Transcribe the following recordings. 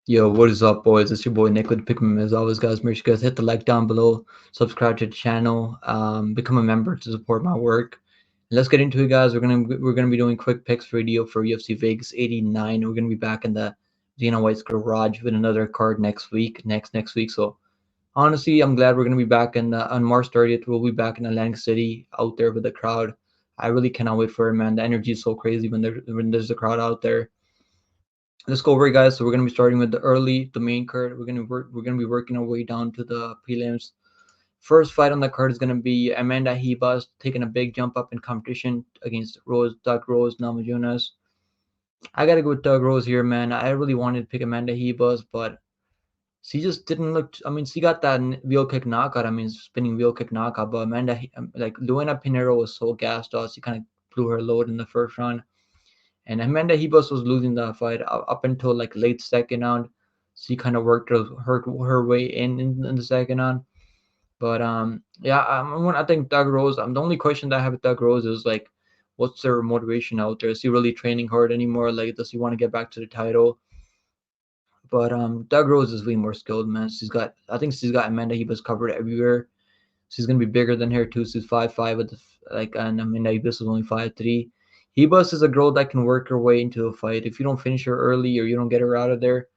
Yo, what is up, boys? It's your boy Nick with Pikmin. As always, guys, make sure you guys hit the like down below, subscribe to the channel, become a member to support my work. Let's get into it, guys. We're gonna be doing quick picks video for UFC Vegas 89. We're gonna be back in the Dana White's garage with another card next week, next week. So honestly, I'm glad we're gonna be back in on March 30th. We'll be back in Atlantic City, out there with the crowd. I really cannot wait for it, man. The energy is so crazy when there's a crowd out there. Let's go over it, guys. So we're gonna be starting with the main card. We're gonna be working our way down to the prelims. First fight on the card is gonna be Amanda Ribas taking a big jump up in competition against Doug Rose, Namajunas. I gotta go with Doug Rose here, man. I really wanted to pick Amanda Ribas, but she just didn't look. I mean, she got that wheel kick knockout. I mean, spinning wheel kick knockout. But like Luana Pinheiro was so gassed out. She kind of blew her load in the first round. And Amanda Ribas was losing that fight up until like late second round. She kind of worked her way in the second round. But yeah, I think Doug Rose. The only question that I have with Doug Rose is like, what's their motivation out there? Is he really training hard anymore? Like, does he want to get back to the title? But Doug Rose is way more skilled, man. I think she's got Amanda Ribas covered everywhere. She's gonna be bigger than her too. She's 5'5" with and Amanda Ribas is only 5'3". Ribas is a girl that can work her way into a fight. If you don't finish her early or you don't get her out of there,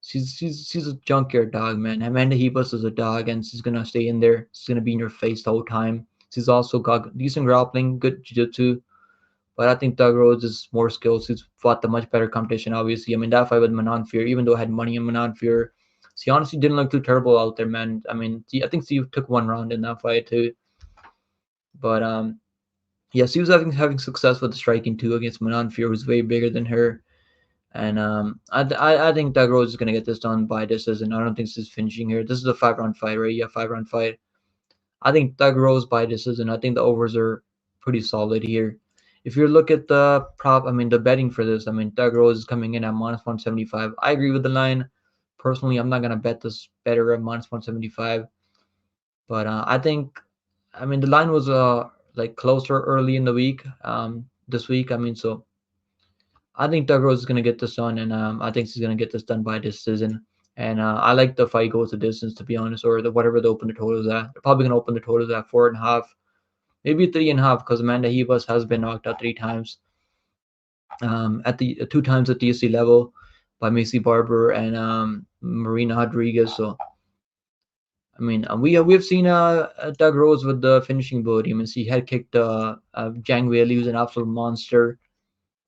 she's a junkyard dog, man. Amanda Ribas is a dog, and she's gonna stay in there. She's gonna be in your face the whole time. She's also got decent grappling, good jiu-jitsu, but I think Doug Rose is more skilled. He's fought the much better competition, obviously. I mean, that fight with Manon Fear, even though I had money on Manon Fear, she honestly didn't look too terrible out there, man. I mean, I think she took one round in that fight too. But yeah, she was having success with the striking too against Manon Fear, who's way bigger than her. And I think Doug Rose is gonna get this done by decision. I don't think this is finishing here. This is a 5 round fight, right? Yeah, 5 round fight. I think Doug Rose by decision. I think the overs are pretty solid here. If you look at the prop, I mean the betting for this, I mean Doug Rose is coming in at -175. I agree with the line. Personally, I'm not gonna bet this better at -175. But I mean the line was like closer early in the week. This week, I mean, so I think Doug Rose is gonna get this done, and I think he's gonna get this done by decision. And I like the fight goes the distance, to be honest, or whatever they open the totals at. They're probably gonna open the totals at 4.5, maybe 3.5, because Amanda Ribas has been knocked out 3 times. At the 2 times at DSC level by Macy Barber and Marina Rodriguez. So I mean, we have seen Doug Rose with the finishing ability. I mean, she head kicked Jang Whaley, who's an absolute monster.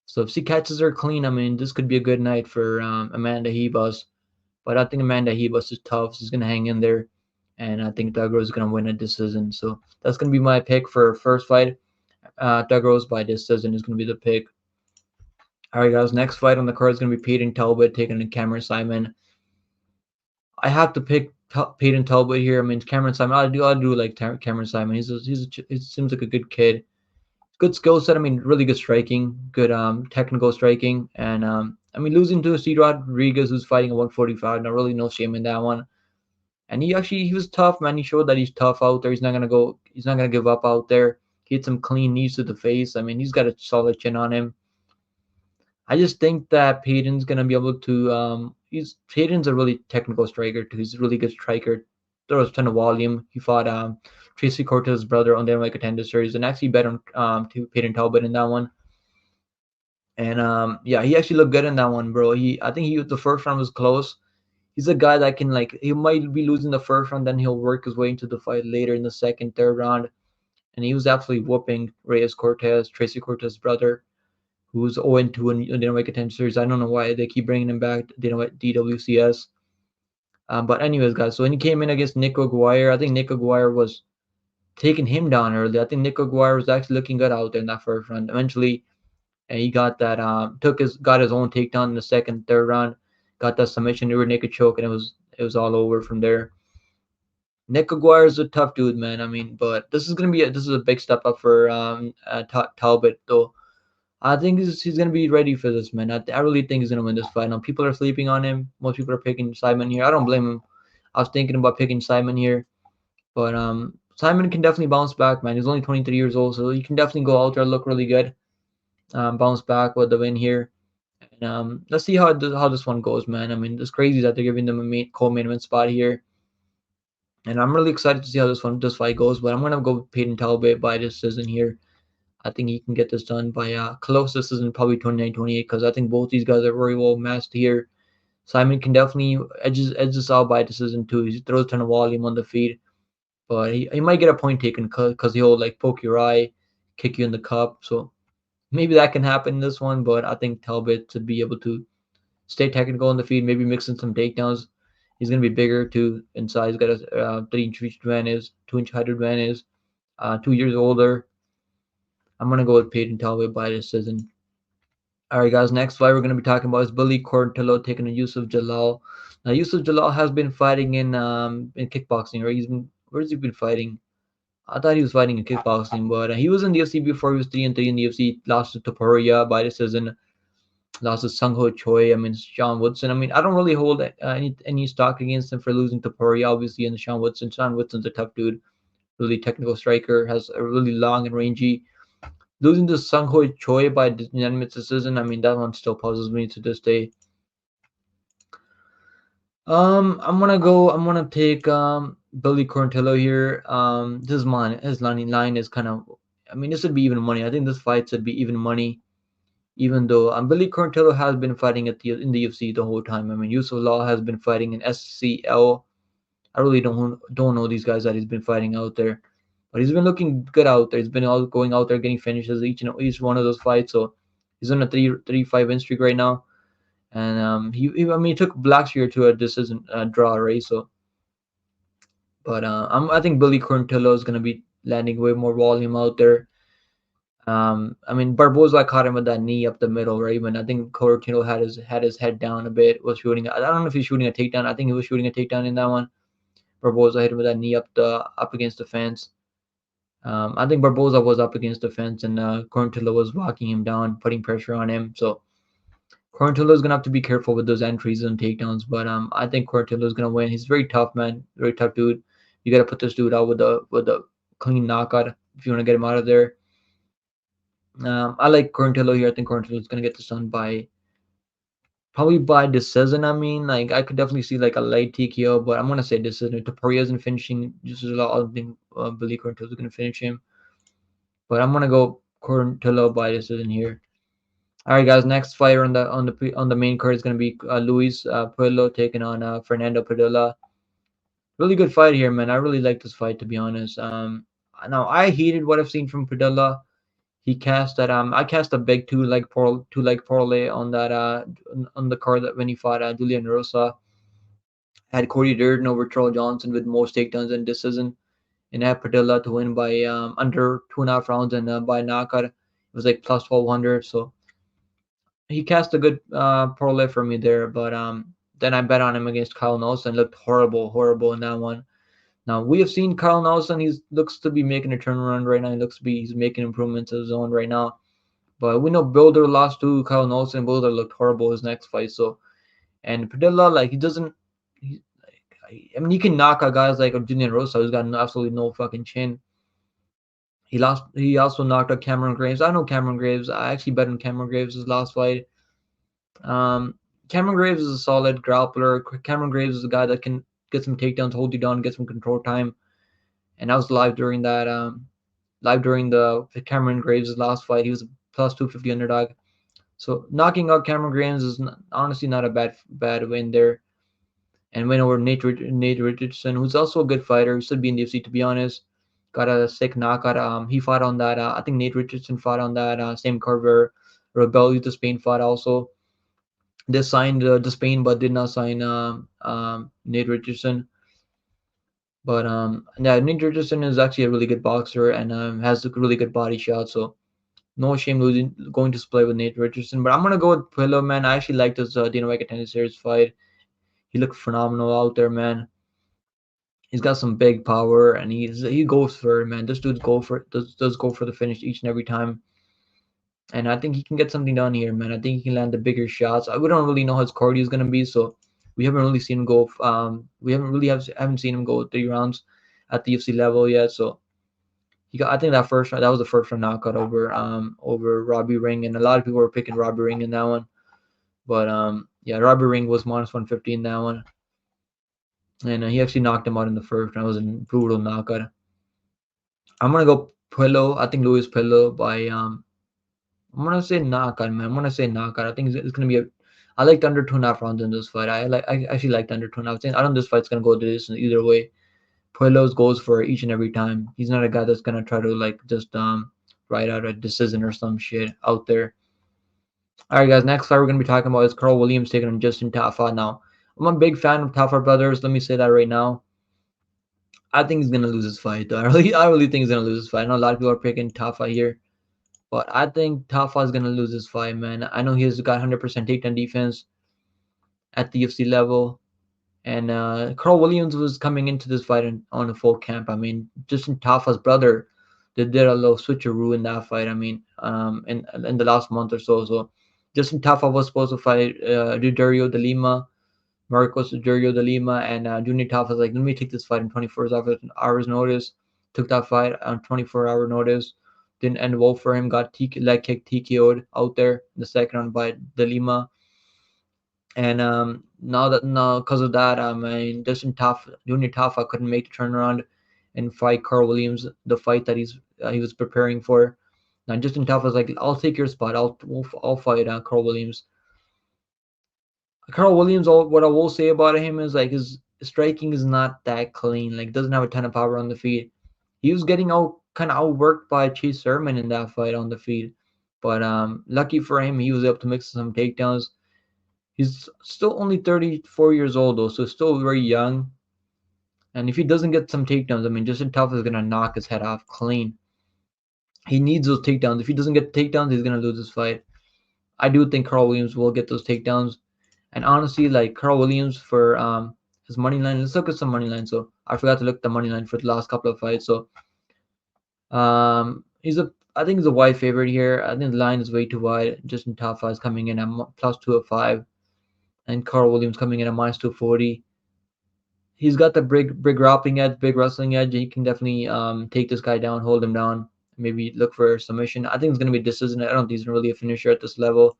So if she catches her clean, I mean, this could be a good night for Amanda Ribas. But I think Amanda Ribas is tough. She's gonna hang in there, and I think Doug Rose is gonna win a decision. So that's gonna be my pick for first fight. Doug Rose by decision is gonna be the pick. All right, guys. Next fight on the card is gonna be Payton Talbott taking on Cameron Saaiman. I have to pick Payton Talbott here. I mean, Cameron Saaiman. I do like Cameron Saaiman. He seems like a good kid. Good skill set. I mean, really good striking, good technical striking, and I mean losing to Steve Rodriguez, who's fighting at 145. Not really no shame in that one. And he was tough, man. He showed that he's tough out there. He's not gonna go. He's not gonna give up out there. He hit some clean knees to the face. I mean, he's got a solid chin on him. I just think that Payton's gonna be able to. Payton's a really technical striker too. He's a really good striker. Throws a ton of volume. He fought Tracy Cortez's brother on the like a contender series and actually bet on to Payton Talbot in that one. And yeah, he actually looked good in that one, bro. I think the first round was close. He's a guy that can like he might be losing the first round, then he'll work his way into the fight later in the second, third round. And he was absolutely whooping Reyes Cortez, Tracy Cortez's brother, who's 0-2 in the Dynamite Contender Series. I don't know why they keep bringing him back to DWCS. But anyways, guys, so when he came in against Nick Aguirre, I think Nick Aguirre was taking him down early. I think Nick Aguirre was actually looking good out there in that first round. Eventually, and he got that got his own takedown in the second, third round, got that submission rear naked choke, and it was all over from there. Nick Aguirre is a tough dude, man. I mean, but this is a big step up for Talbot, though. I think he's gonna be ready for this, man. I really think he's gonna win this fight. Now people are sleeping on him. Most people are picking Saaiman here. I don't blame him. I was thinking about picking Saaiman here, but Saaiman can definitely bounce back, man. He's only 23 years old, so he can definitely go out there, look really good, bounce back with the win here. And let's see how this one goes, man. I mean, it's crazy that they're giving them a co-main event spot here, and I'm really excited to see how this fight goes. But I'm gonna go with Payton Talbott by decision here. I think he can get this done by close decision, probably 29-28, because I think both these guys are very well matched here. Saaiman can definitely edge this out by decision too. He throws a ton of volume on the feet, but he might get a point taken because he'll like poke your eye, kick you in the cup. So maybe that can happen in this one, but I think Talbot to be able to stay technical on the feet, maybe mix in some takedowns. He's going to be bigger too in size. He's got a 3-inch reach advantage, 2-inch height advantage, 2 years older. I'm going to go with Payton Talbot by decision. All right, guys. Next fight we're going to be talking about is Billy Quarantillo taking on Youssef Zalal. Now, Youssef Zalal has been fighting in kickboxing, right? Where's he been fighting? I thought he was fighting in kickboxing, but he was in the UFC before. He was 3-3 in the UFC. Lost to Topuria by decision. Lost to Sung Ho Choi. I mean, Sean Woodson. I mean, I don't really hold any stock against him for losing to Topuria, obviously, and Sean Woodson. Sean Woodson's a tough dude, really technical striker, has a really long and rangy. Losing to Sung Ho Choi by unanimous decision, I mean, that one still puzzles me to this day. I'm gonna take Billy Quarantillo here. His line is kind of. I mean, this would be even money. I think this fight should be even money. Even though Billy Quarantillo has been fighting in the UFC the whole time. I mean, Youssef Law has been fighting in SCL. I really don't know these guys that he's been fighting out there, but he's been looking good out there. He's been going out there getting finishes each one of those fights. So he's on a 3-5 win streak right now, and I mean he took Blackshear to a decision draw, right? So, but I think Billy Quarantillo is gonna be landing way more volume out there. I mean, Barboza caught him with that knee up the middle, right? When I think Quarantillo had his head down a bit, was shooting. I don't know if he's shooting a takedown. I think he was shooting a takedown in that one. Barboza hit him with that knee up against the fence. I think Barboza was up against the fence, and Quarantillo was walking him down, putting pressure on him. So Quarantillo is gonna have to be careful with those entries and takedowns. But I think Quarantillo is gonna win. He's very tough, man. Very tough dude. You gotta put this dude out with a clean knockout if you want to get him out of there. I like Quarantillo here. I think Quarantillo is gonna get this done by probably by decision. I mean, like I could definitely see like a light TKO, but I'm gonna say decision. Topuria isn't finishing. Just a lot. I think Billy Quarantillo is gonna finish him, but I'm gonna go Quarantillo by decision here. All right, guys. Next fighter on the main card is gonna be Luis Pajuelo taking on Fernando Padilla. Really good fight here, man. I really like this fight to be honest. Now I hated what I've seen from Padilla. He cast that I cast a big two leg parlay on that on the card that when he fought Julian Erosa. Had Cody Durden over Charles Johnson with most takedowns and decision, and had Padilla to win by under 2.5 rounds and by knockout. It was like plus 1200. So he cast a good parlay for me there, but then I bet on him against Kyle Nelson. Looked horrible in that one. Now we have seen Karl Nelson. He looks to be making a turnaround right now. He's making improvements of his own right now. But we know Builder lost to Karl Nelson. Builder looked horrible his next fight. So and Padilla, like he doesn't. He, I mean, he can knock out guys like Julian Rosa, who's got absolutely no fucking chin. He lost. He also knocked out Cameron Graves. I know Cameron Graves. I actually bet on Cameron Graves' last fight. Um, Cameron Graves is a solid grappler. Cameron Graves is a guy that can get some takedowns, hold you down, get some control time. And I was live during the Cameron Graves' last fight. He was a plus 250 underdog. So knocking out Cameron Graves is honestly not a bad win there. And win over Nate Richardson, who's also a good fighter. He should be in the UFC to be honest. Got a sick knockout. He fought on that. I think Nate Richardson fought on that same card where Rebel to Spain fought also. They signed to Spain but did not sign Nate Richardson. But yeah, Nate Richardson is actually a really good boxer and has a really good body shot. So no shame going to split with Nate Richardson. But I'm gonna go with Pillow, man. I actually like this Dana White Contender Series fight. He looked phenomenal out there, man. He's got some big power and he goes for it, man. This dude does go for the finish each and every time. And I think he can get something done here, man. I think he can land the bigger shots. We don't really know how his cardio is gonna be, so we haven't really seen him go. We haven't seen him go 3 rounds at the UFC level yet. So he got. I think that was the first round knockout over Robbie Ring, and a lot of people were picking Robbie Ring in that one. But yeah, Robert Ring was -150 in that one, and he actually knocked him out in the first. And it was a brutal knockout. I'm gonna go Pajuelo. I think Luis Pajuelo by I'm gonna say knockout, man. I'm gonna say knockout. I think it's gonna be a. I liked under 2.5 rounds in this fight. I actually liked under 2.5. I don't think this fight's gonna go to this either way. Puelos goes for each and every time. He's not a guy that's gonna try to like just write out a decision or some shit out there. All right, guys. Next fight we're gonna be talking about is Karl Williams taking on Justin Tafa. Now, I'm a big fan of Tafa brothers. Let me say that right now. I think he's gonna lose this fight. I really think he's gonna lose this fight. I know a lot of people are picking Tafa here, but I think Tafa is gonna lose this fight, man. I know he's got 100% takedown defense at the UFC level. And Karl Williams was coming into this fight on a full camp. I mean, Justin Tafa's brother, they did a little switcheroo in that fight. I mean, in the last month or so. So Justin Tafa was supposed to fight Dario de Lima, Marcos Dario de Lima, and Junior Tafa was like, let me take this fight in 24 hours notice. Took that fight on 24-hour notice. Didn't end well for him. Got leg kick TKO'd out there in the second round by de Lima. And now because of that, I mean, Junior Tafa couldn't make the turnaround and fight Karl Williams, the fight that he was preparing for. Now Justin Tafa was like, I'll take your spot. I'll fight Karl Williams. Karl Williams, what I will say about him is like his striking is not that clean. Like doesn't have a ton of power on the feet. He was getting kind of outworked by Chase Sherman in that fight on the feet. But lucky for him, he was able to mix some takedowns. He's still only 34 years old, though, so still very young. And if he doesn't get some takedowns, I mean, Justin Tafa is going to knock his head off clean. He needs those takedowns. If he doesn't get takedowns, he's going to lose this fight. I do think Karl Williams will get those takedowns. And honestly, like Karl Williams for his money line, let's look at some money line. So I forgot to look at the money line for the last couple of fights. So I think he's a wide favorite here. I think the line is way too wide. Justin Tafa is coming in at +205. And Karl Williams coming in at -240. He's got the big grappling edge, big wrestling edge. He can definitely take this guy down, hold him down, maybe look for a submission. I think it's gonna be a decision. I don't think he's really a finisher at this level.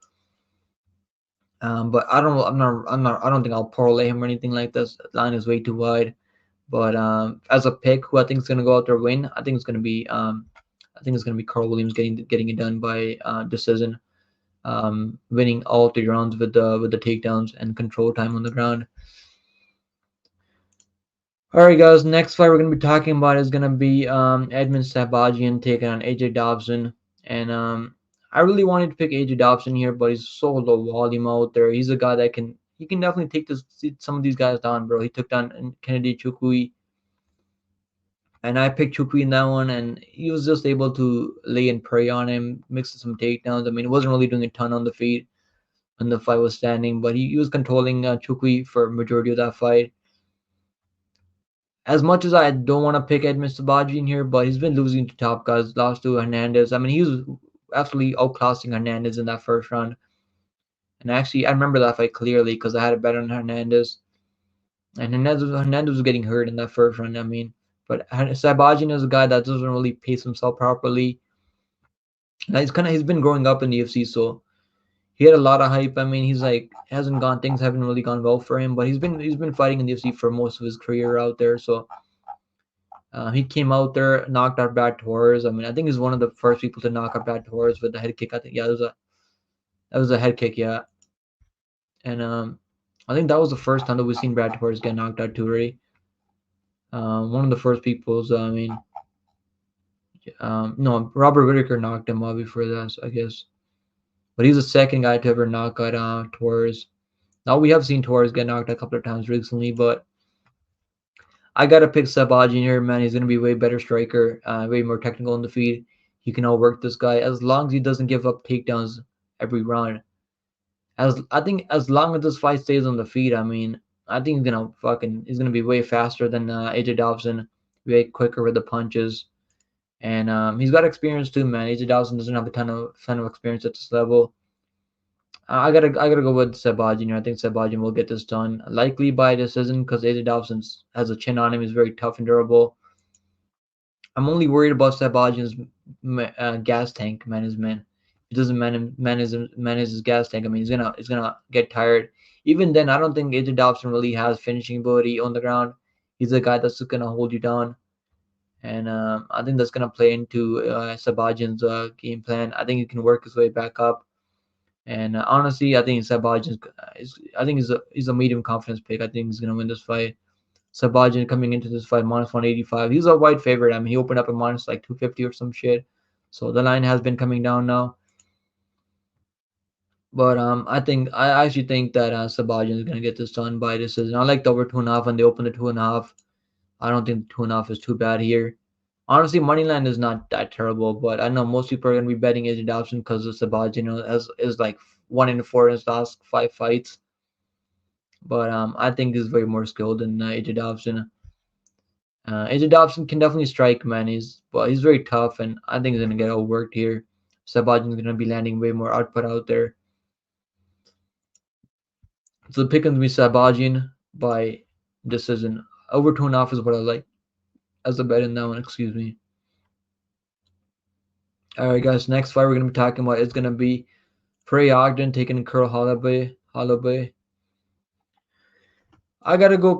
But I don't think I'll parlay him or anything like this. The line is way too wide. But as a pick, who I think is gonna go out there win, I think it's gonna be Karl Williams getting it done by decision. Winning all 3 rounds with the takedowns and control time on the ground. All right, guys. Next fight we're gonna be talking about is gonna be Edmen Shahbazyan taking on AJ Dobson, and I really wanted to pick AJ Dobson here, but he's so low volume out there. He's a guy that can definitely take some of these guys down, bro. He took down Kennedy Chukui, and I picked Chukui in that one, and he was just able to lay and prey on him, mix some takedowns. I mean, he wasn't really doing a ton on the feet when the fight was standing, but he was controlling Chukui for majority of that fight. As much as I don't want to pick Edmen Shahbazyan here, but he's been losing to top guys, lost to Hernandez. I mean, he was absolutely outclassing Hernandez in that first round. And actually, I remember that fight clearly because I had it better than Hernandez. And Hernandez was getting hurt in that first round. I mean, but Shahbazyan is a guy that doesn't really pace himself properly. And he's been growing up in the UFC, so he had a lot of hype. I mean, things haven't really gone well for him, but he's been fighting in the UFC for most of his career out there. So he came out there, knocked out Brad Torres. I mean, I think he's one of the first people to knock out Brad Torres with the head kick. I think that was a head kick, yeah. And I think that was the first time that we've seen Brad Torres get knocked out too, right? One of the first people's. I mean, no, Robert Whittaker knocked him out before that, so I guess. But he's the second guy to ever knock out Torres. Now we have seen Torres get knocked out a couple of times recently, but I gotta pick Shahbazyan here, man. He's gonna be way better striker, way more technical in the feed. He can outwork this guy as long as he doesn't give up takedowns every round. As long as this fight stays on the feet, I mean, I think he's gonna be way faster than AJ Dobson, way quicker with the punches, and he's got experience too, man. AJ Dobson doesn't have a ton of experience at this level. I gotta go with Shahbazyan here. I think Shahbazyan will get this done, likely by decision, because AJ Dobson has a chin on him. He's very tough and durable. I'm only worried about Shahbazyan's gas tank management. He doesn't manage his gas tank. I mean, he's gonna get tired. Even then, I don't think AJ Dobson really has finishing ability on the ground. He's a guy that's just gonna hold you down, and I think that's gonna play into Sabajian's game plan. I think he can work his way back up. And honestly, I think Sabajian I think he's a medium confidence pick. I think he's gonna win this fight. Sabajian coming into this fight minus 185. He's a wide favorite. I mean, he opened up at minus like 250 or some shit. So the line has been coming down now. But I actually think that Sabajian is gonna get this done by decision. I like the over 2.5 when they open the 2.5. I don't think the 2.5 is too bad here. Honestly, Moneyline is not that terrible, but I know most people are gonna be betting AJ Dobson because of Sabajian. Is like 1 in 4 in his last 5 fights. But I think he's way more skilled than AJ Dobson. AJ Dobson can definitely strike, man. He's very tough, and I think he's gonna get overworked here. Sabajian's gonna be landing way more output out there. So the pick is gonna be Sabajian by decision. Over 2.5 is what I like as a bet in that one. Excuse me. All right, guys. Next fight we're gonna be talking about is gonna be Trey Ogden taking Karl Holobaugh. I gotta go.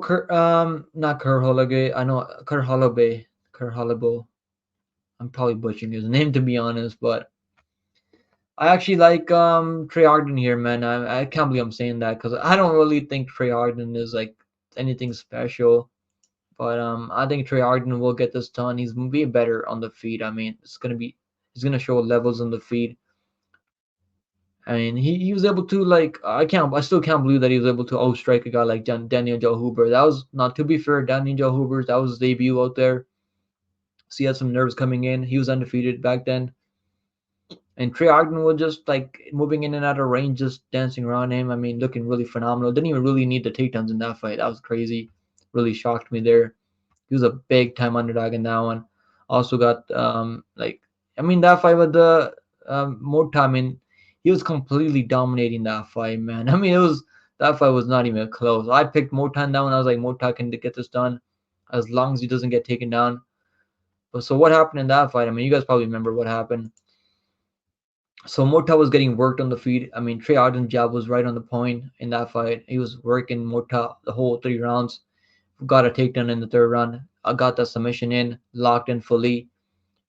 Not Karl Holobaugh. I know Karl Holobaugh. I'm probably butchering his name to be honest, but I actually like Trey Ogden here, man. I can't believe I'm saying that because I don't really think Trey Ogden is like anything special. But I think Trey Ogden will get this done. He's gonna be better on the feet. I mean, he's gonna show levels on the feet. I mean, he was able to like I still can't believe that he was able to outstrike a guy like Daniel Huber. That was not, to be fair, Daniel Huber, that was his debut out there. So he had some nerves coming in. He was undefeated back then. And Trey Ogden was just like moving in and out of range, just dancing around him. I mean, looking really phenomenal. Didn't even really need the takedowns in that fight. That was crazy. Really shocked me there. He was a big time underdog in that one. Also got I mean that fight with the Mota. I mean, he was completely dominating that fight, man. I mean, that fight was not even close. I picked Mota in that one. I was like, Mota can get this done as long as he doesn't get taken down. But so what happened in that fight? I mean, you guys probably remember what happened. So Mota was getting worked on the feet. I mean, Trey Ogden's jab was right on the point in that fight. He was working Mota the whole 3 rounds. Got a takedown in the 3rd round. I got that submission in, locked in fully.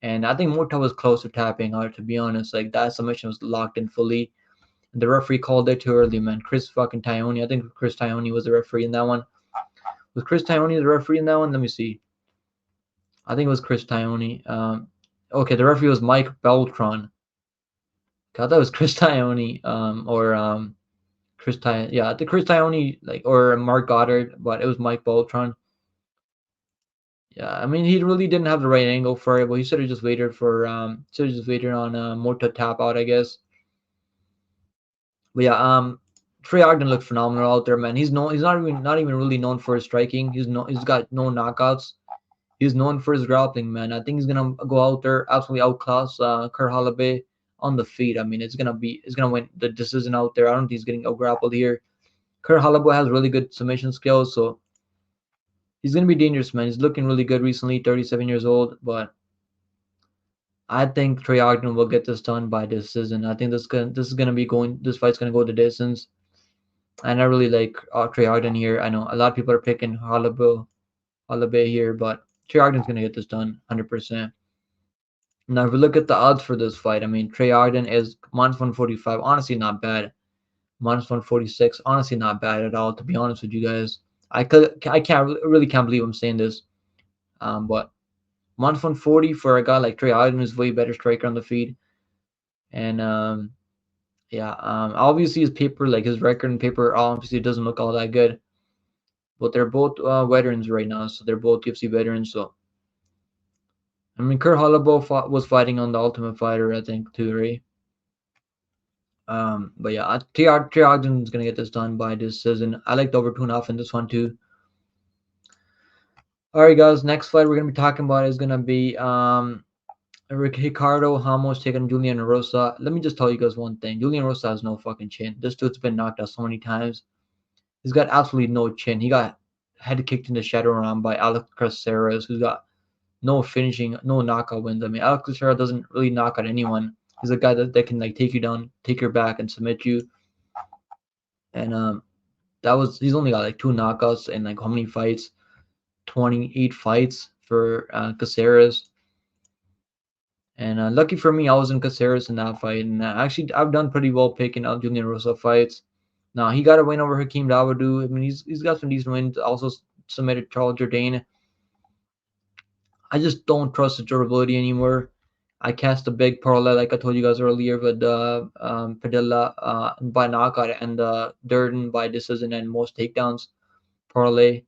And I think Mota was close to tapping out, to be honest. Like, that submission was locked in fully. The referee called it too early, man. Chris fucking Tione. I think Chris Tione was the referee in that one. Was Chris Tione the referee in that one? Let me see. I think it was Chris Tione. Okay, the referee was Mike Beltran. God, that was Chris Tione. Yeah, the Chris Tione, like, or Mark Goddard, but it was Mike Beltran. Yeah, I mean, he really didn't have the right angle for it, but he should have just waited on Mota tap out, I guess. But yeah, Trey Ogden looked phenomenal out there, man. He's not even really known for his striking. He's got no knockouts. He's known for his grappling, man. I think he's gonna go out there absolutely outclass Karl Holobaugh on the feet. I mean, it's gonna win the decision out there. I don't think he's getting out grappled here. Karl Holobaugh has really good submission skills, so he's gonna be dangerous, man. He's looking really good recently, 37 years old, but I think Trey Ogden will get this done by decision. I think this fight's gonna go the distance. And I really like Trey Ogden here. I know a lot of people are picking Holobaugh here, but Trey Ogden's gonna get this done 100%. Now, if we look at the odds for this fight, I mean, Trey Ogden is minus 145. Honestly, not bad. Minus 146. Honestly, not bad at all. To be honest with you guys, I can't believe I'm saying this. But minus 140 for a guy like Trey Ogden who's way better striker on the feet. And obviously his paper, like his record and paper, obviously doesn't look all that good. But they're both veterans right now, so they're both UFC veterans. So I mean, Karl Holobaugh was fighting on the Ultimate Fighter, I think, too, right? But yeah, Trey Ogden's gonna get this done by decision. I like the over 2.5 in this one too. All right, guys. Next fight we're gonna be talking about is gonna be Ricardo Ramos taking Julian Erosa. Let me just tell you guys one thing: Julian Erosa has no fucking chin. This dude's been knocked out so many times. He's got absolutely no chin. He got head kicked in the shadow round by Alex Caceres, who's got no finishing, no knockout wins. I mean, Alex Caceres doesn't really knock out anyone. He's a guy that can like take you down, take your back, and submit you. And he's only got like 2 knockouts in like how many fights? 28 fights for Caceres. And lucky for me, I was in Caceres in that fight. And actually, I've done pretty well picking out Julian Rosa fights. Now, he got a win over Hakeem Dawodu. I mean, he's got some decent wins. Also submitted Charles Jourdain. I just don't trust his durability anymore. I cast a big parlay, like I told you guys earlier, with Padilla by knockout and Durden by decision and most takedowns parlay.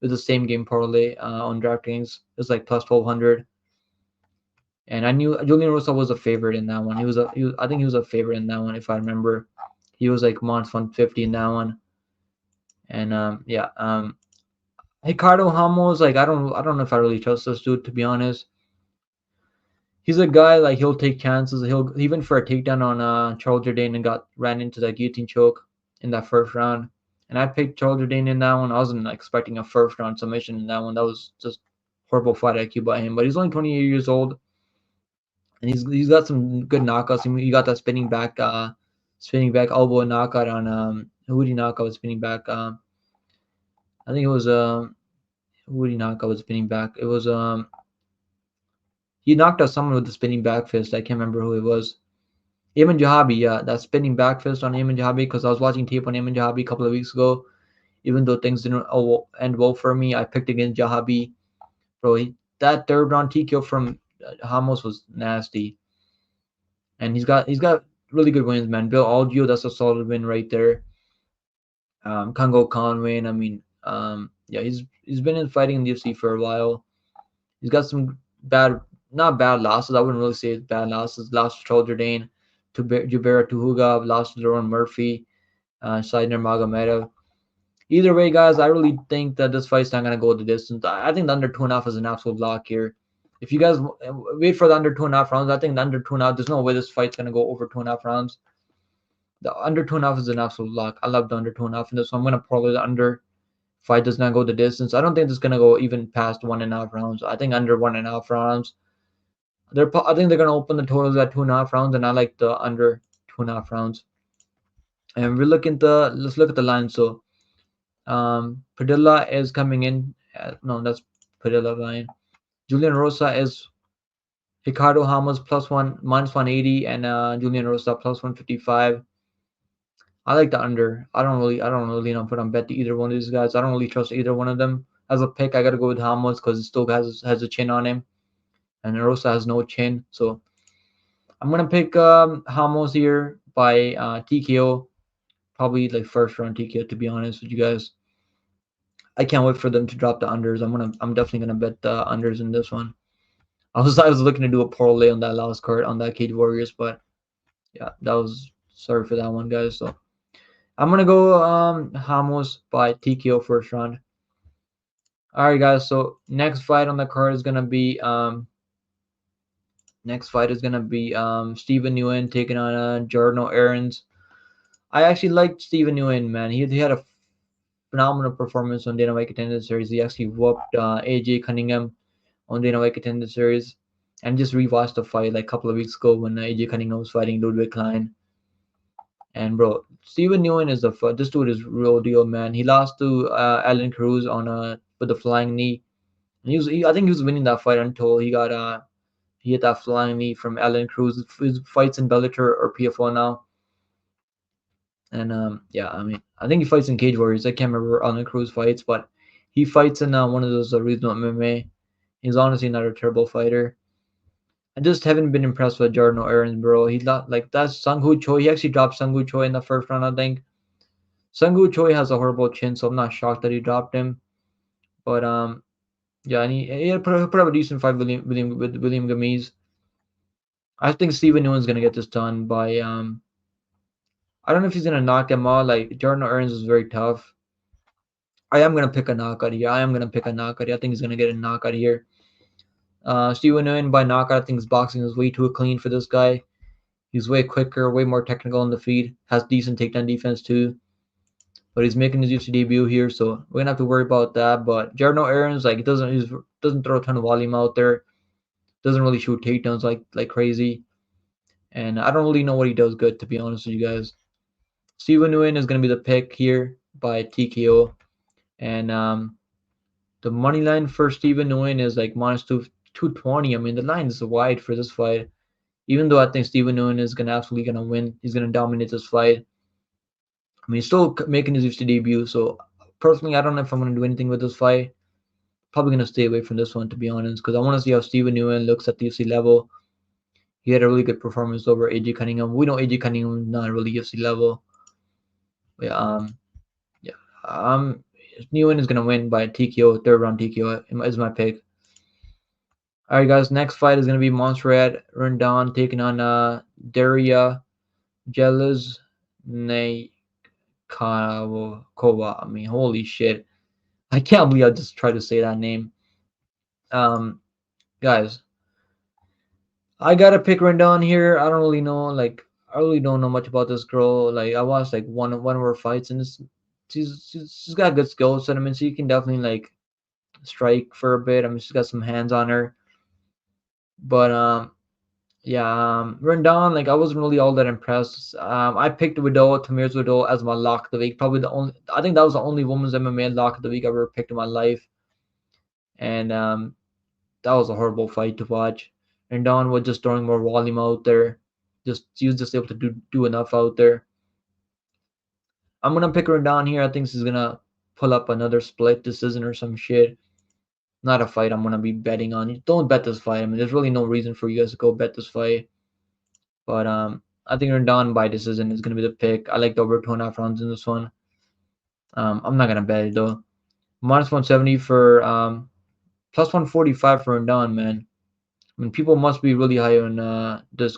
With the same game parlay on DraftKings. It was like plus 1200. And I knew Julian Rosa was a favorite in that one. I think he was a favorite in that one if I remember. He was like minus 150 in that one. And Ricardo Ramos, like I don't know if I really trust this dude, to be honest. He's a guy like he'll take chances. He'll even for a takedown on Charles Jourdain and ran into that guillotine choke in that first round. And I picked Charles Jourdain in that one. I wasn't expecting a first round submission in that one. That was just horrible fight IQ by him. But he's only 28 years old, and he's got some good knockouts. He got that spinning back elbow knockout on who did he knock out with spinning back? I think it was who did he knock out with spinning back? It was he knocked out someone with the spinning back fist. I can't remember who it was. Ayman Jahabi, yeah, that spinning back fist on Ayman Jahabi, because I was watching tape on Ayman Jahabi a couple of weeks ago. Even though things didn't end well for me, I picked against Jahabi. Bro, that third round TKO from Ramos was nasty. And he's got really good wins, man. Bill Algeo, that's a solid win right there. Congo Conway, I mean, yeah, he's been fighting in the UFC for a while. He's got some not bad losses. I wouldn't really say it's bad losses. Lost to Charles Jourdain, to Jubera Tuhuga, lost to Daron Murphy, Saidner Magomedov. Either way, guys, I really think that this fight's not going to go the distance. I think the under 2.5 is an absolute lock here. If you guys wait for the under 2.5 rounds, I think the under 2.5, there's no way this fight's going to go over 2.5 rounds. The under 2.5 is an absolute lock. I love the under 2.5 in this, so I'm going to parlay the under. Fight does not go the distance. I don't think it's going to go even past 1.5 rounds. I think under 1.5 rounds. I think they're going to open the totals at 2.5 rounds, and I like the under 2.5 rounds. And let's look at the line. So Padilla is coming in. No, that's Padilla line. Julian Rosa is Ricardo Ramos minus 180, and Julian Rosa plus 155. I like the under. I don't really put on bet to either one of these guys. I don't really trust either one of them. As a pick, I gotta go with Ramos because it still has a chin on him, and Erosa has no chin. So I'm gonna pick Ramos here by TKO, probably like first round TKO. To be honest with you guys, I can't wait for them to drop the unders. I'm definitely gonna bet the unders in this one. I was looking to do a parlay on that last card on that Cage Warriors, but yeah, that was sorry for that one, guys. So I'm gonna go Ramos by TKO first round. All right, guys. So next fight on the card is gonna be Stephen Nguyen taking on Jarno Errens. I actually liked Stephen Nguyen, man. He had a phenomenal performance on Dana White Contender Series. He actually whooped AJ Cunningham on Dana White Contender Series, and just rewatched the fight like a couple of weeks ago when AJ Cunningham was fighting Ludwig Klein. And bro, Stephen Nguyen is this dude is real deal, man. He lost to Alan Cruz on with the flying knee. And I think he was winning that fight until he hit that flying knee from Alan Cruz. His fights in Bellator or PFL now. And yeah, I mean, I think he fights in Cage Warriors. I can't remember where Alan Cruz fights, but he fights in one of those regional MMA. He's honestly not a terrible fighter. I just haven't been impressed with Jarno Errens, bro. He's not like that's Sung-Hoo Choi. He actually dropped Sung-Hoo Choi in the first round, I think. Sung-Hoo Choi has a horrible chin, so I'm not shocked that he dropped him. But yeah, and he put up a decent fight with William Gamiz. I think Stephen Nguyen's gonna get this done by I don't know if he's gonna knock him out. Like Jarno Errens is very tough. I am gonna pick a knockout here. I think he's gonna get a knockout here. Stephen Nguyen by knockout. I think his boxing is way too clean for this guy. He's way quicker, way more technical in the feed. Has decent takedown defense too. But he's making his UFC debut here, so we're gonna have to worry about that. But Jarno Errens, like, doesn't throw a ton of volume out there. Doesn't really shoot takedowns like crazy. and I don't really know what he does good, to be honest with you guys. Steven Nguyen is going to be the pick here by TKO, and the money line for Steven Nguyen is like -220. I mean, the line is wide for this fight. Even though I think Steven Nguyen is absolutely gonna win, he's gonna dominate this fight. I mean, he's still making his UFC debut, so personally, I don't know if I'm gonna do anything with this fight. Probably gonna stay away from this one, to be honest, because I want to see how Steven Nguyen looks at the UFC level. He had a really good performance over AJ Cunningham. We know AJ Cunningham is not really UFC level. But yeah, Nguyen is gonna win by TKO, third round TKO is my pick. All right, guys. Next fight is gonna be Montserrat Rendon taking on Darya Zheleznyakova. I mean, holy shit! I can't believe I just tried to say that name. Guys, I gotta pick Rendon here. I don't really know. Like, I really don't know much about this girl. Like, I watched like one of her fights, and she's got good skills. I mean, she can definitely like strike for a bit. I mean, she's got some hands on her. But yeah, Rendon, like I wasn't really all that impressed. I picked Tamir's Widow as my lock of the week. Probably the only. I think that was the only women's MMA lock of the week I've ever picked in my life. And that was a horrible fight to watch. Rendon was just throwing more volume out there. She was just able to do enough out there. I'm gonna pick Rendon here. I think she's gonna pull up another split decision or some shit. Not a fight I'm gonna be betting on. Don't bet this fight. I mean, there's really no reason for you guys to go bet this fight. But I think Rendon by decision is gonna be the pick. I like the over 2.5 rounds in this one. I'm not gonna bet it though. -170 for plus 145 for Rendon, man. I mean, people must be really high on this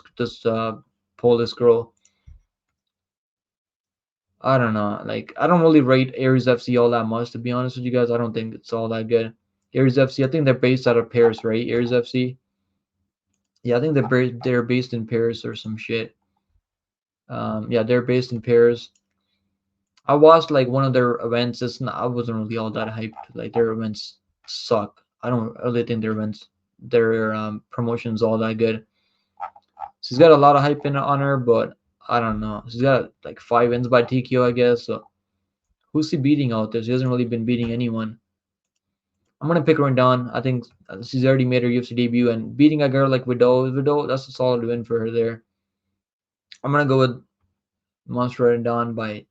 Polish girl. I don't know. Like, I don't really rate Aries FC all that much, to be honest with you guys. I don't think it's all that good. Aries FC, I think they're based out of Paris, right? Aries FC. Yeah, I think they're based in Paris or some shit. Yeah, they're based in Paris. I watched like one of their events. I wasn't really all that hyped. Like their events suck. I don't really think their promotions all that good. She's got a lot of hype on her, but I don't know. She's got like 5 wins by TKO, I guess. So who's she beating out there? She hasn't really been beating anyone. I'm gonna pick Rendon. I think she's already made her UFC debut, and beating a girl like Widow, that's a solid win for her there. I'm gonna go with Montserrat Rendon by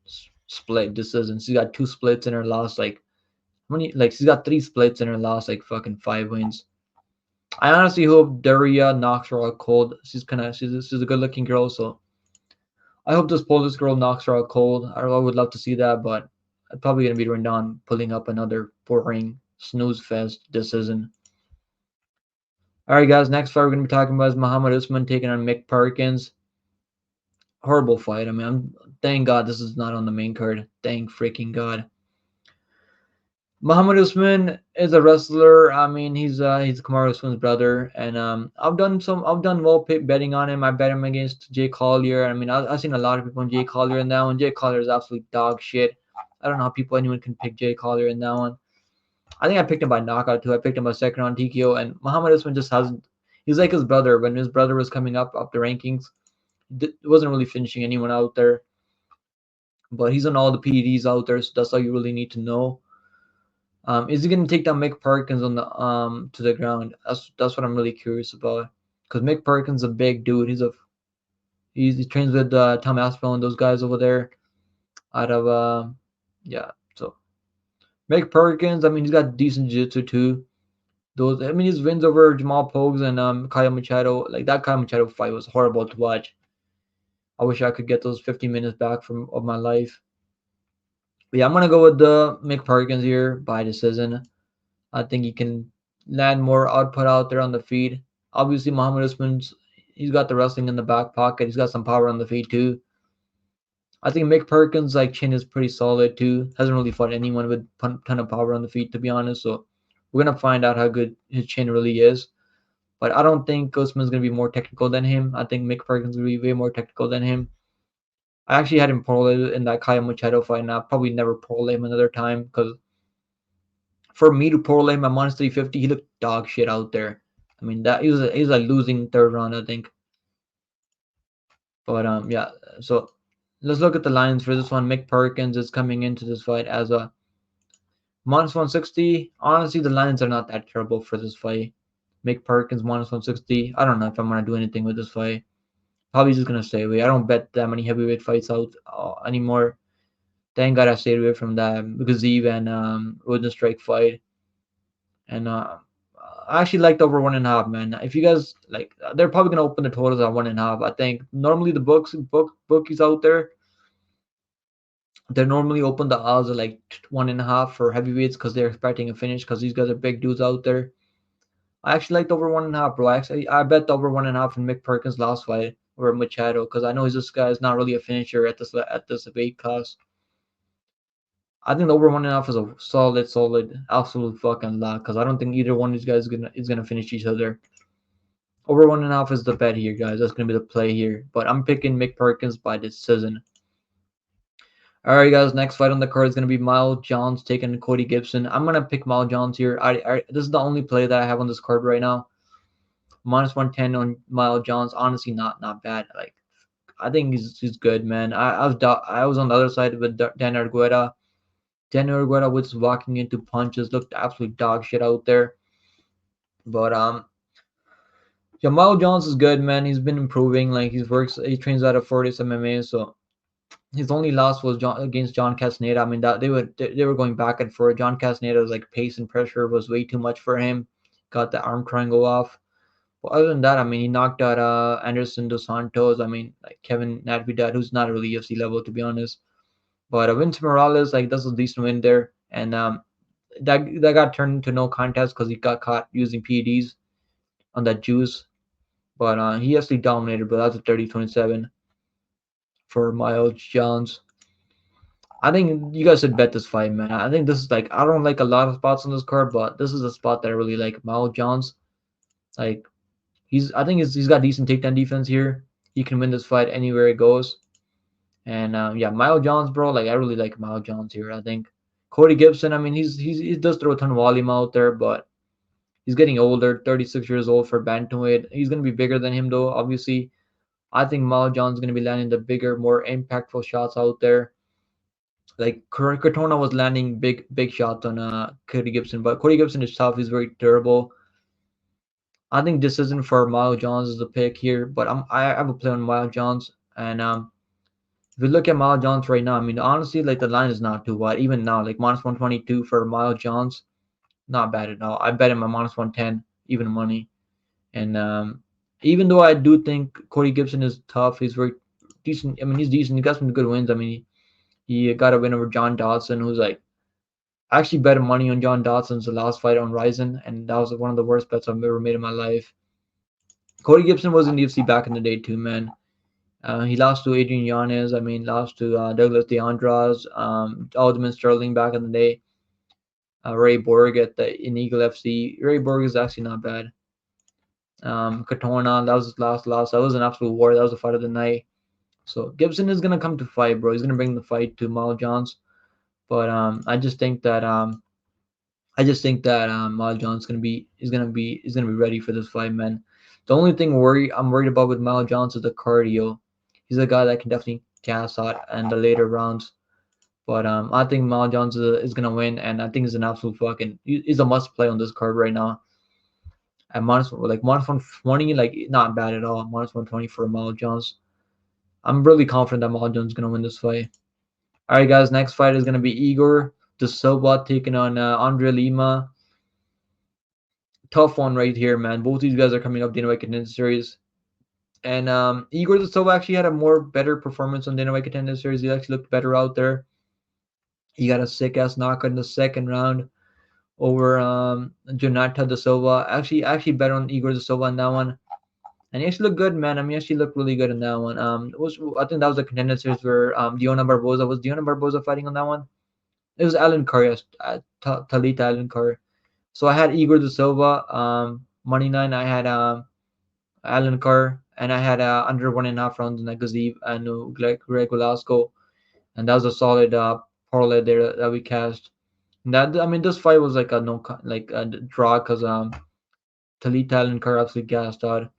split decision. She's got 2 splits in her last like how many? Like she's got 3 splits in her last like fucking 5 wins. I honestly hope Darya knocks her out cold. She's a good looking girl, so I hope this Polish girl knocks her out cold. I would love to see that, but I'm probably gonna be Rendon pulling up another boring snooze fest decision. All right, guys. Next fight we're gonna be talking about is Mohammed Usman taking on Mick Parkins. Horrible fight. I mean, thank God this is not on the main card. Thank freaking God. Mohammed Usman is a wrestler. I mean, he's Kamaru Usman's brother, and I've done well betting on him. I bet him against Jay Collier. I mean, I've seen a lot of people on Jay Collier in that one. Jay Collier is absolute dog shit. I don't know how anyone can pick Jay Collier in that one. I think I picked him by knockout too. I picked him by second round TKO, and Mohammed Usman just hasn't. He's like his brother. When his brother was coming up the rankings, wasn't really finishing anyone out there. But he's on all the PEDs out there, so that's all you really need to know. Is he going to take down Mick Perkins on the to the ground? That's what I'm really curious about. Because Mick Perkins is a big dude. He trains with Tom Aspinall and those guys over there. Out of yeah. So Mick Perkins, I mean, he's got decent jiu-jitsu too. His wins over Jamal Pogues and Kyle Machado, like that Kyle Machado fight was horrible to watch. I wish I could get those 15 minutes back of my life. But yeah, I'm gonna go with the Mick Perkins here by decision. I think he can land more output out there on the feet. Obviously, Muhammad Usman's he's got the wrestling in the back pocket. He's got some power on the feet too. I think Mick Perkins' like chin is pretty solid too. Hasn't really fought anyone with a ton of power on the feet, to be honest. So we're gonna find out how good his chin really is. But I don't think Usman's gonna be more technical than him. I think Mick Perkins will be way more technical than him. I actually had him parlay in that Kyle Machado fight, and I'll probably never parlay him another time because for me to parlay him at -350, he looked dog shit out there. I mean, that he was a losing third round, I think. But yeah. So let's look at the lines for this one. Mick Perkins is coming into this fight as a -160. Honestly, the lines are not that terrible for this fight. Mick Perkins -160. I don't know if I'm gonna do anything with this fight. Probably just gonna stay away. I don't bet that many heavyweight fights out anymore. Thank God I stayed away from that because and Rodenstrike fight. And I actually liked over 1.5, man. If you guys like, they're probably gonna open the totals at 1.5. I think normally the bookies out there, they normally open the odds at like 1.5 for heavyweights because they're expecting a finish because these guys are big dudes out there. I actually liked over 1.5, bro. I bet over 1.5 in Mick Perkins' last fight over Machado because I know this guy is not really a finisher at this weight class. I think the over 1.5 is a solid, absolute fucking lot because I don't think either one of these guys is gonna finish each other. Over 1.5 is the bet here, guys. That's gonna be the play here. But I'm picking Mick Perkins by decision. All right, guys. Next fight on the card is gonna be Miles Johns taking Cody Gibson. I'm gonna pick Miles Johns here. This is the only play that I have on this card right now. -110 on Miles Johns. Honestly, not bad. Like I think he's good, man. I was on the other side with Daniel Argueta. Daniel Argueta was walking into punches, looked absolute dog shit out there. But Jamal Jones is good, man. He's been improving. Like he trains out of Fortis MMA. So his only loss was against John Castaneda. I mean that they were going back and forth. John Castaneda's like pace and pressure was way too much for him. Got the arm triangle off. But other than that, I mean he knocked out Anderson Dos Santos. I mean like Kevin Natividad, who's not really UFC level to be honest. But Vince Morales, like that's a decent win there, and that got turned into no contest because he got caught using PEDs on that juice. But he actually dominated, but that's a 30-27 for Miles Jones. I think you guys should bet this fight, man. I think this is like I don't like a lot of spots on this card, but this is a spot that I really like. Miles Jones, like I think he's got decent takedown defense here. He can win this fight anywhere it goes. And yeah, Miles Jones, bro, like I really like Miles Jones here. I think Cody Gibson, I mean he does throw a ton of volume out there, but he's getting older, 36 years old for bantamweight. He's gonna be bigger than him though, obviously. I think Miles Jones is gonna be landing the bigger, more impactful shots out there. Like Cortona was landing big shots on Cody Gibson, but Cody Gibson is tough. He's very durable. I think this isn't for Miles Jones as a pick here, but I have a play on Miles Jones. And if you look at Miles Jones right now, I mean honestly, like the line is not too wide. Even now, like -122 for Miles Jones, not bad at all. I bet him at -110, even money. And even though I do think Cody Gibson is tough, he's very decent. I mean, he's decent. He got some good wins. I mean, he got a win over John Dodson, who's like I actually bet money on John Dodson's last fight on Ryzen, and that was one of the worst bets I've ever made in my life. Cody Gibson was in the UFC back in the day too, man. He lost to Adrian Yanez. I mean, lost to Douglas DeAndras, Alderman Sterling back in the day. Ray Borg in Eagle FC. Ray Borg is actually not bad. Katona, that was his last loss. That was an absolute war. That was the fight of the night. So Gibson is gonna come to fight, bro. He's gonna bring the fight to Miles Jones. But I just think that Miles Jones is gonna be ready for this fight, man. The only thing I'm worried about with Miles Jones is the cardio. He's a guy that can definitely gas out in the later rounds. But I think Miles Jones is gonna win, and I think he's an absolute he's a must play on this card right now. At -120, like not bad at all. -120 for Miles Jones. I'm really confident that Miles Jones is gonna win this fight. All right, guys. Next fight is gonna be Igor De Silva taking on Andre Lima. Tough one right here, man. Both these guys are coming up Dana White Contender Series. And Igor De Silva actually had a better performance on Dana White Contender Series. He actually looked better out there. He got a sick ass knockout in the second round over Jonata De Silva. Actually bet on Igor De Silva on that one. And he actually looked good, man. I mean, he actually looked really good in that one. I think that was a Contender Series where Diona Barboza fighting on that one? It was Alan Carr, yes, Talita Alan Carr. So I had Igor De Silva, money line. I had Alan Carr, and I had under 1.5 rounds in Gaziv and Greg Velasco, and that was a solid parlay there that we cast. And that I mean, this fight was like a draw because Talita Alan Carr absolutely gassed out.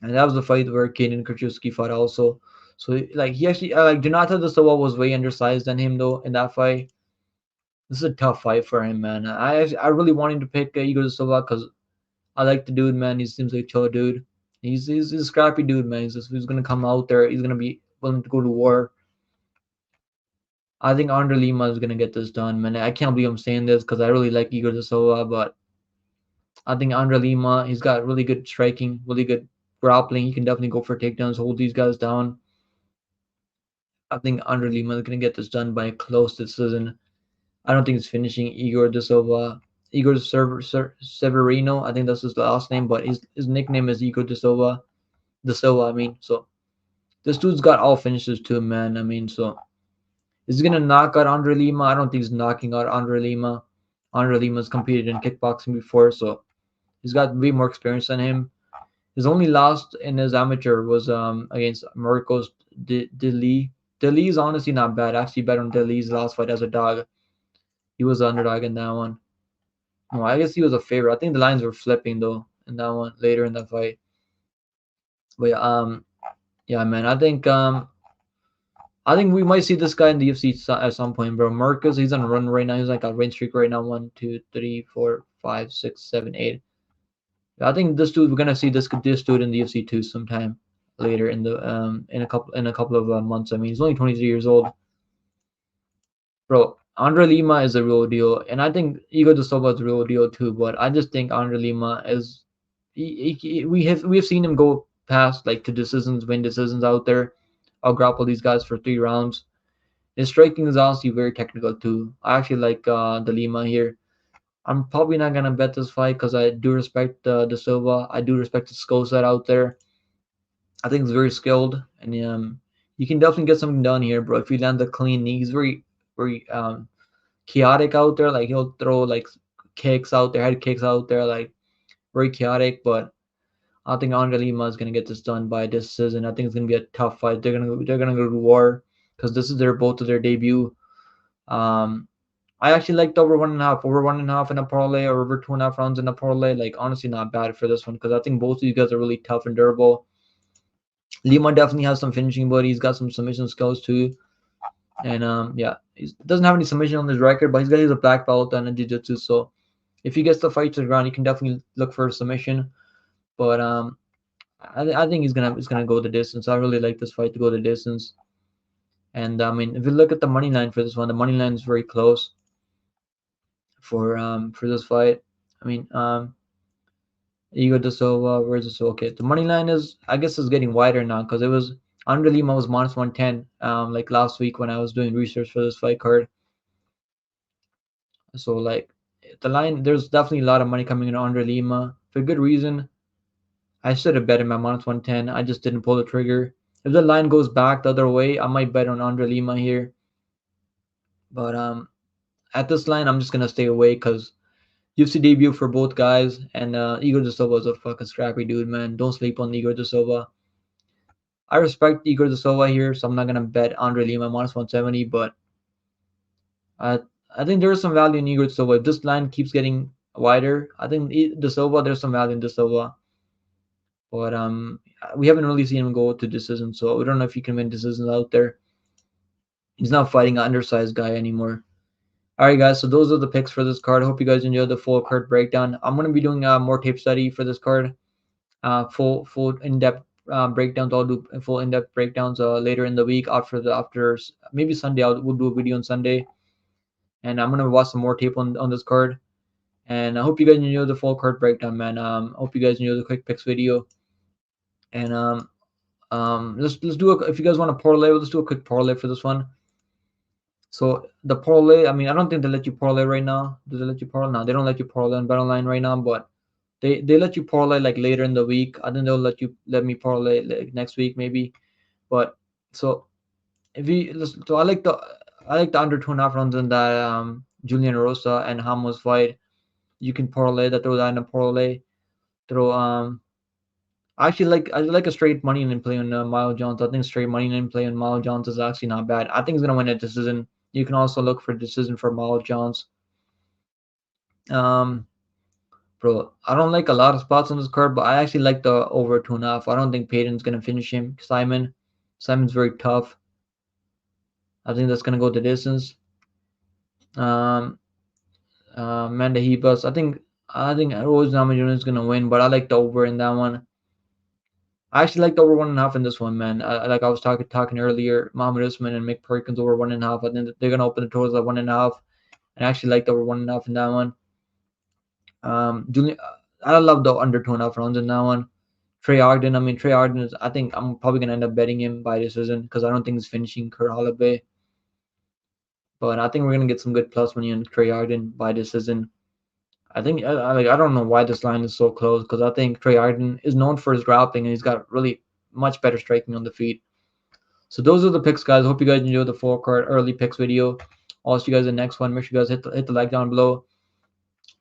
and that was the fight where Kaden Krajewski fought also. So like he actually like Jonathan De Silva was way undersized than him though in that fight. This is a tough fight for him, man. I really wanted to pick Igor De Silva because I like the dude, man. He seems like a chill dude. He's a scrappy dude, man. He's gonna come out there. He's gonna be willing to go to war. I think Andre Lima is gonna get this done, man. I can't believe I'm saying this because I really like Igor De Silva, but I think Andre Lima, he's got really good striking, really good grappling. He can definitely go for takedowns, hold these guys down. I think Andre Lima is gonna get this done by a close decision. I don't think it's finishing Igor De Silva. Severino, I think that's his last name, but his nickname is Igor De Silva. De Silva, I mean. So this dude's got all finishes too, man. I mean, so is he gonna knock out Andre Lima? I don't think he's knocking out Andre Lima. Andre Lima's competed in kickboxing before, so he's got way more experience than him. His only loss in his amateur was against Marcos De is honestly not bad. Actually, better on De last fight as a dog. He was the underdog in that one. No, I guess he was a favorite. I think the lines were flipping though in that one later in the fight. But yeah, man. I think we might see this guy in the UFC at some point, bro. Marcus, he's on a run right now. He's like a win streak right now. 1, 2, 3, 4, 5, 6, 7, 8. I think this dude, we're gonna see this dude in the UFC too sometime later in the in a couple of months. I mean, he's only 23 years old, bro. Andre Lima is a real deal, and I think Igor De Silva is a real deal too. But I just think Andre Lima is we have seen him go past like to decisions, win decisions out there. I'll grapple these guys for 3 rounds. His striking is honestly very technical too. I actually like De Lima here. I'm probably not gonna bet this fight because I do respect De Silva. I do respect his skill set out there. I think he's very skilled, and you can definitely get something done here, bro. If you land a clean knee, he's very chaotic out there. Like he'll throw like kicks out there, head kicks out there, like very chaotic. But I think Andre Lima is gonna get this done by decision. I think it's gonna be a tough fight. They're gonna go to war because this is both of their debut. Um, I actually liked over 1.5, over 1.5 in a parlay, or over 2.5 rounds in a parlay. Like honestly, not bad for this one because I think both of these guys are really tough and durable. Lima definitely has some finishing, but he's got some submission skills too. And yeah, he doesn't have any submission on his record, but he's a black belt and a jiu-jitsu. So if he gets the fight to the ground, he can definitely look for a submission. But I think he's gonna go the distance. I really like this fight to go the distance. And I mean, if you look at the money line for this one, the money line is very close for this fight. I mean, Igor De Silva, where's it? So okay, the money line I guess is getting wider now because it was Andre Lima was minus 110 like last week when I was doing research for this fight card. So like the line, there's definitely a lot of money coming in on Andre Lima for good reason. I should have bet him at minus 110. I just didn't pull the trigger. If the line goes back the other way, I might bet on Andre Lima here. But at this line, I'm just gonna stay away because UFC debut for both guys, and Igor De Silva is a fucking scrappy dude, man. Don't sleep on Igor De Silva. I respect Igor De Silva here, so I'm not gonna bet Andre Lima minus 170, but I I think there's some value in Igor De Silva. If this line keeps getting wider, I think De Silva, there's some value in De Silva. But we haven't really seen him go to decision, so we don't know if he can win decisions out there. He's not fighting an undersized guy anymore. All right, guys. So those are the picks for this card. I hope you guys enjoyed the full card breakdown. I'm gonna be doing more tape study for this card. Full in-depth breakdowns. I'll do full in-depth breakdowns later in the week after maybe Sunday. We'll do a video on Sunday, and I'm gonna watch some more tape on this card. And I hope you guys enjoy the full card breakdown, man. I hope you guys enjoy the quick picks video. And let's do if you guys want a parlay, let's do a quick parlay for this one. So the parlay, I mean, I don't think they let you parlay right now. Do they let you parlay? No, they don't let you parlay on BetOnline right now, but they let you parlay like later in the week. I think they'll let me parlay like next week maybe. But so if you so I like the under 2.5 rounds in that Julian Erosa and Ramos fight. You can parlay that, throw that in a parlay. Throw I like a straight money line play on Miles Jones. I think straight money line play on Miles Jones is actually not bad. I think he's gonna win a decision. You can also look for a decision for Miles Jones. For Bro, I don't like a lot of spots on this card, but I actually like the over 2.5. I don't think Payton's gonna finish him. Simon's very tough. I think that's gonna go the distance. Um, Manda Ribas. I think Namajunas is gonna win, but I like the over in that one. I actually like the over 1.5 in this one, man. Like I was talking earlier, Mohammed Usman and Mick Perkins over 1.5. I think they're gonna open the totals at 1.5, and I actually like the over 1.5 in that one. Julian, I love the under 2.5 rounds in that one. Ogden. I mean, Ogden is. I think I'm probably gonna end up betting him by decision because I don't think he's finishing Holobaugh. But I think we're gonna get some good plus money on Ogden by decision. I think I don't know why this line is so close because I think Ogden is known for his grappling and he's got really much better striking on the feet. So those are the picks, guys. Hope you guys enjoyed the full card early picks video. I'll see you guys in the next one. Make sure you guys hit the like down below.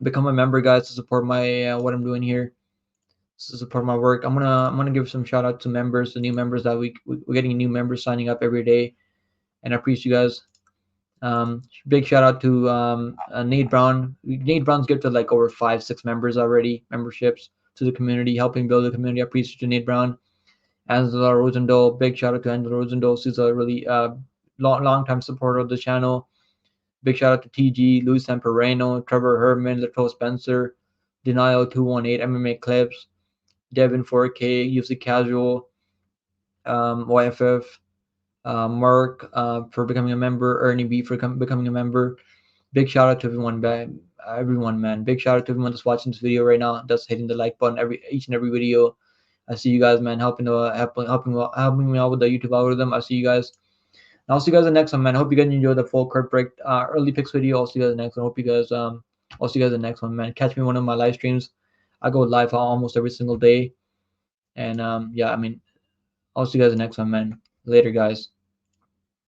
Become a member, guys, to support my what I'm doing here. To support my work. I'm gonna give some shout out to members, the new members that we're getting new members signing up every day, and I appreciate you guys. Big shout out to Nate Brown. Nate Brown's gifted like over 5-6 members already, memberships to the community, helping build the community. I appreciate you, Nate Brown. Angela Rosendahl, big shout out to Angela Rosendahl. She's a really long time supporter of the channel. Big shout out to TG, Luis Sampereno, Trevor Herman, Lato Spencer, Denial 218, MMA Clips, Devin 4K, UFC Casual, YFF, Mark for becoming a member, Ernie B for becoming a member. Big shout out to everyone, man. Big shout out to everyone that's watching this video right now, that's hitting the like button each and every video. I see you guys, man, helping me out with the YouTube algorithm. I see you guys. And I'll see you guys in the next one, man. I hope you guys enjoyed the full card break early picks video. I'll see you guys in the next one. I'll see you guys in the next one, man. Catch me in one of my live streams. I go live almost every single day. And yeah, I mean, I'll see you guys in the next one, man. Later, guys.